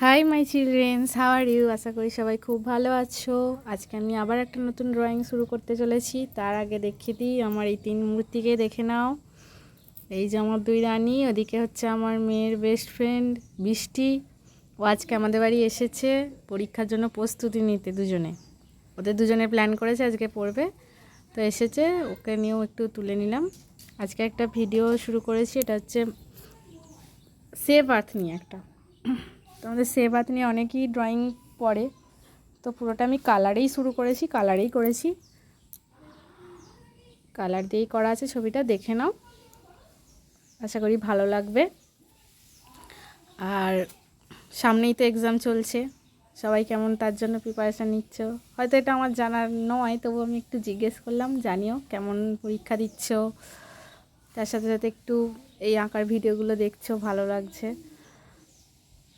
High my childrens, how are you? আশা করি সবাই খুব ভালো আছো। আজকে আমি আবার একটা নতুন ড্রয়িং শুরু করতে চলেছি। তার আগে দেখিয়ে দিই আমার এই তিন মূর্তিকে, দেখে নাও। এই যে আমার দুই রানী, ওদিকে হচ্ছে আমার মেয়ের বেস্ট ফ্রেন্ড বৃষ্টি। ও আজকে আমাদের বাড়ি এসেছে পরীক্ষার জন্য প্রস্তুতি নিতে। ওদের দুজনে প্ল্যান করেছে আজকে পড়বে, তো এসেছে। ওকে নিয়েও একটু তুলে নিলাম। আজকে একটা ভিডিও শুরু করেছি, এটা হচ্ছে সেভ আর্থ নিয়ে একটা। তো আমাদের সেভ আর্থ নিয়ে অনেকেই ড্রয়িং পড়ে, তো পুরোটা আমি কালারেই শুরু করেছি, কালারেই করেছি, কালার দিয়েই করা আছে। ছবিটা দেখে নাও, আশা করি ভালো লাগবে। আর সামনেই তো এক্সাম চলছে, সবাই কেমন তার জন্য প্রিপারেশান নিচ্ছ। হয়তো এটা আমার জানার নয়, তবু আমি একটু জিজ্ঞেস করলাম, জানিও কেমন পরীক্ষা দিচ্ছ। তার সাথে সাথে একটু এই আঁকার ভিডিওগুলো দেখছো, ভালো লাগছে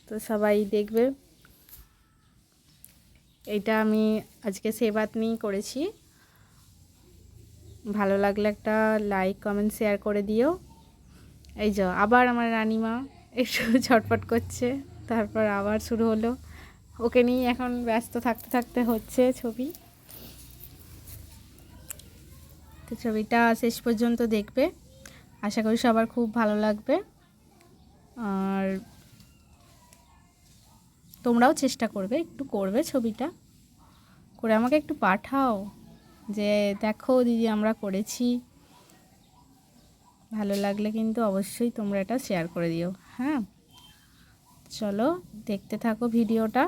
তো সবাই দেখবে। এইটা আমি আজকে সেভ আর্থ নিয়েই করেছি। ভালো লাগলে একটা লাইক কমেন্ট শেয়ার করে দিও। এই যে আবার আমার রানিমা একটু ছটফট করছে, তারপর আবার শুরু হলো। ওকে নিয়ে এখন ব্যস্ত থাকতে থাকতে হচ্ছে ছবি। তো ছবিটা শেষ পর্যন্ত দেখবে, আশা করি সবার খুব ভালো লাগবে। আর তোমরাও চেষ্টা করবে, একটু করবে ছবিটা করে আমাকে একটু পাঠাও যে দেখো দিদি আমরা করেছি। ভালো লাগলে কিন্তু অবশ্যই তোমরা এটা শেয়ার করে দিও। হ্যাঁ, চলো দেখতে থাকো ভিডিওটা।